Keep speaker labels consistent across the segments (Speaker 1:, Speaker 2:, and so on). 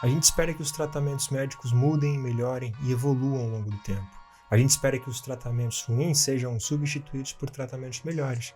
Speaker 1: A gente espera que os tratamentos médicos mudem, melhorem e evoluam ao longo do tempo. A gente espera que os tratamentos ruins sejam substituídos por tratamentos melhores.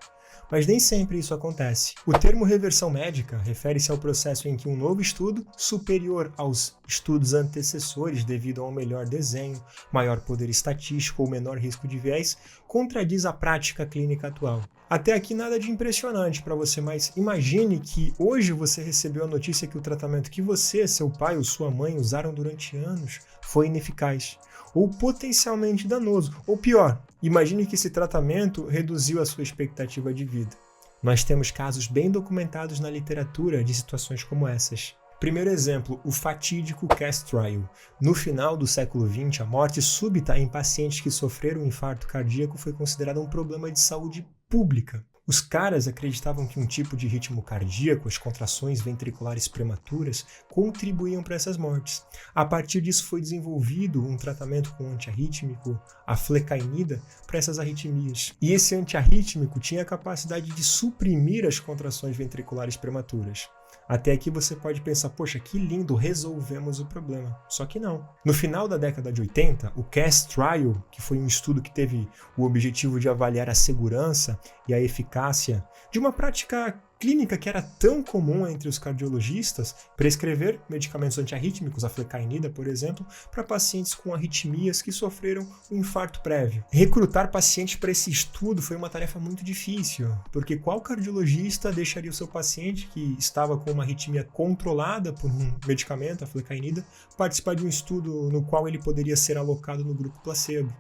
Speaker 1: Mas nem sempre isso acontece. O termo reversão médica refere-se ao processo em que um novo estudo, superior aos estudos antecessores devido a um melhor desenho, maior poder estatístico ou menor risco de viés, contradiz a prática clínica atual. Até aqui nada de impressionante para você, mas imagine que hoje você recebeu a notícia que o tratamento que você, seu pai ou sua mãe usaram durante anos foi ineficaz, ou potencialmente danoso, ou pior, imagine que esse tratamento reduziu a sua expectativa de vida. Nós temos casos bem documentados na literatura de situações como essas. Primeiro exemplo, o fatídico CAST Trial. No final do século XX, a morte súbita em pacientes que sofreram um infarto cardíaco foi considerada um problema de saúde pública. Os caras acreditavam que um tipo de ritmo cardíaco, as contrações ventriculares prematuras, contribuíam para essas mortes. A partir disso foi desenvolvido um tratamento com antiarrítmico, a flecainida, para essas arritmias. E esse antiarrítmico tinha a capacidade de suprimir as contrações ventriculares prematuras. Até aqui você pode pensar, poxa, que lindo, resolvemos o problema. Só que não. No final da década de 80, o CAST Trial, que foi um estudo que teve o objetivo de avaliar a segurança e a eficácia de uma prática clínica que era tão comum entre os cardiologistas, prescrever medicamentos antiarrítmicos, a flecainida, por exemplo, para pacientes com arritmias que sofreram um infarto prévio. Recrutar pacientes para esse estudo foi uma tarefa muito difícil, porque qual cardiologista deixaria o seu paciente que estava com uma arritmia controlada por um medicamento, a flecainida, participar de um estudo no qual ele poderia ser alocado no grupo placebo?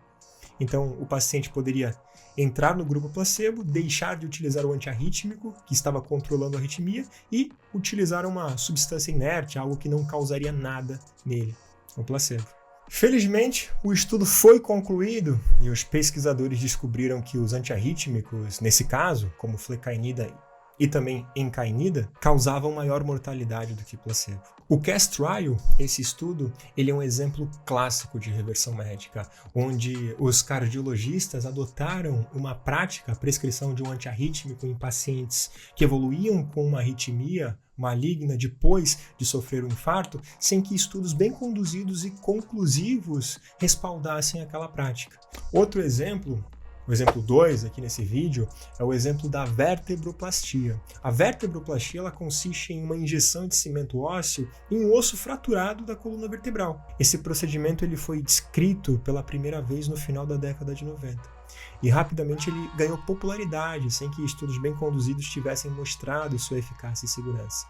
Speaker 1: Então, o paciente poderia entrar no grupo placebo, deixar de utilizar o antiarrítmico, que estava controlando a arritmia, e utilizar uma substância inerte, algo que não causaria nada nele, o placebo. Felizmente, o estudo foi concluído e os pesquisadores descobriram que os antiarrítmicos, nesse caso, como flecainida e também encainida, causavam maior mortalidade do que placebo. O CAST Trial, esse estudo, ele é um exemplo clássico de reversão médica, onde os cardiologistas adotaram uma prática, a prescrição de um antiarrítmico em pacientes que evoluíam com uma arritmia maligna depois de sofrer um infarto, sem que estudos bem conduzidos e conclusivos respaldassem aquela prática. Outro exemplo, o exemplo 2 aqui nesse vídeo, é o exemplo da vertebroplastia. A vertebroplastia ela consiste em uma injeção de cimento ósseo em um osso fraturado da coluna vertebral. Esse procedimento ele foi descrito pela primeira vez no final da década de 90. E rapidamente ele ganhou popularidade, sem que estudos bem conduzidos tivessem mostrado sua eficácia e segurança.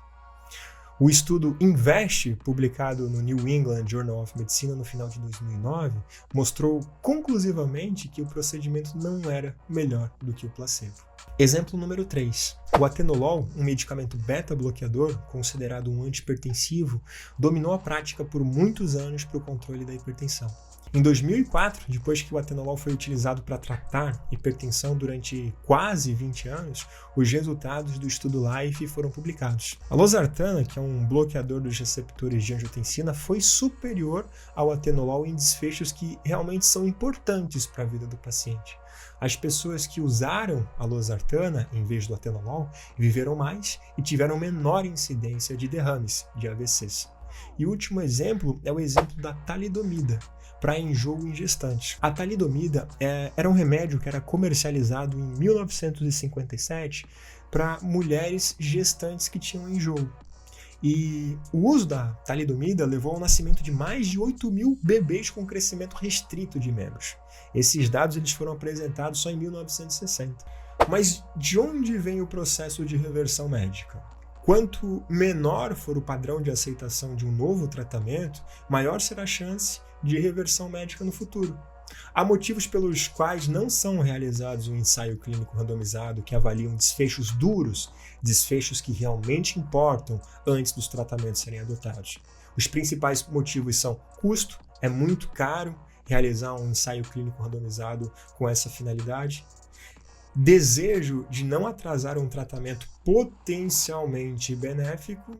Speaker 1: O estudo INVEST, publicado no New England Journal of Medicine no final de 2009, mostrou conclusivamente que o procedimento não era melhor do que o placebo. Exemplo número 3. O atenolol, um medicamento beta-bloqueador, considerado um antihipertensivo, dominou a prática por muitos anos para o controle da hipertensão. Em 2004, depois que o atenolol foi utilizado para tratar hipertensão durante quase 20 anos, os resultados do estudo LIFE foram publicados. A losartana, que é um bloqueador dos receptores de angiotensina, foi superior ao atenolol em desfechos que realmente são importantes para a vida do paciente. As pessoas que usaram a losartana em vez do atenolol viveram mais e tiveram menor incidência de derrames, de AVCs. E o último exemplo é o exemplo da talidomida, para enjoo em gestantes. A talidomida era um remédio que era comercializado em 1957 para mulheres gestantes que tinham enjoo. E o uso da talidomida levou ao nascimento de mais de 8.000 bebês com crescimento restrito de membros. Esses dados eles foram apresentados só em 1960. Mas de onde vem o processo de reversão médica? Quanto menor for o padrão de aceitação de um novo tratamento, maior será a chance de reversão médica no futuro. Há motivos pelos quais não são realizados um ensaio clínico randomizado que avaliam desfechos duros, desfechos que realmente importam antes dos tratamentos serem adotados. Os principais motivos são custo, é muito caro realizar um ensaio clínico randomizado com essa finalidade, desejo de não atrasar um tratamento potencialmente benéfico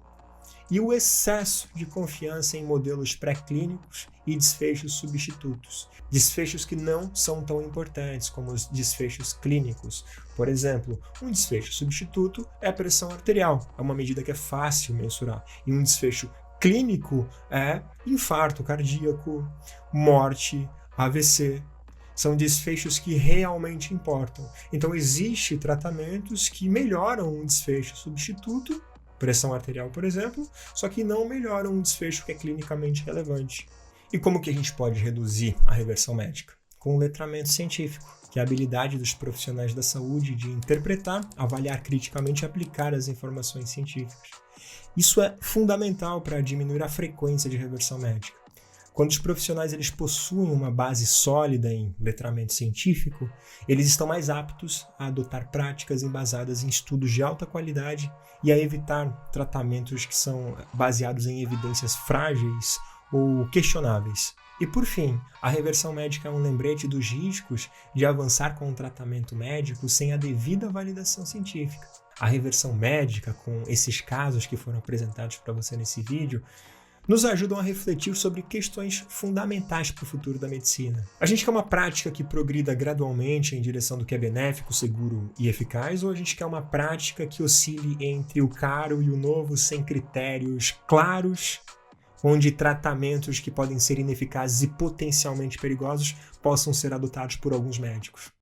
Speaker 1: e o excesso de confiança em modelos pré-clínicos e desfechos substitutos. Desfechos que não são tão importantes como os desfechos clínicos. Por exemplo, um desfecho substituto é a pressão arterial, é uma medida que é fácil mensurar. E um desfecho clínico é infarto cardíaco, morte, AVC. São desfechos que realmente importam. Então, existem tratamentos que melhoram um desfecho substituto, pressão arterial, por exemplo, só que não melhoram um desfecho que é clinicamente relevante. E como que a gente pode reduzir a reversão médica? Com o letramento científico, que é a habilidade dos profissionais da saúde de interpretar, avaliar criticamente e aplicar as informações científicas. Isso é fundamental para diminuir a frequência de reversão médica. Quando os profissionais eles possuem uma base sólida em letramento científico, eles estão mais aptos a adotar práticas embasadas em estudos de alta qualidade e a evitar tratamentos que são baseados em evidências frágeis ou questionáveis. E por fim, a reversão médica é um lembrete dos riscos de avançar com um tratamento médico sem a devida validação científica. A reversão médica, com esses casos que foram apresentados para você nesse vídeo, nos ajudam a refletir sobre questões fundamentais para o futuro da medicina. A gente quer uma prática que progrida gradualmente em direção do que é benéfico, seguro e eficaz, ou a gente quer uma prática que oscile entre o caro e o novo sem critérios claros, onde tratamentos que podem ser ineficazes e potencialmente perigosos possam ser adotados por alguns médicos?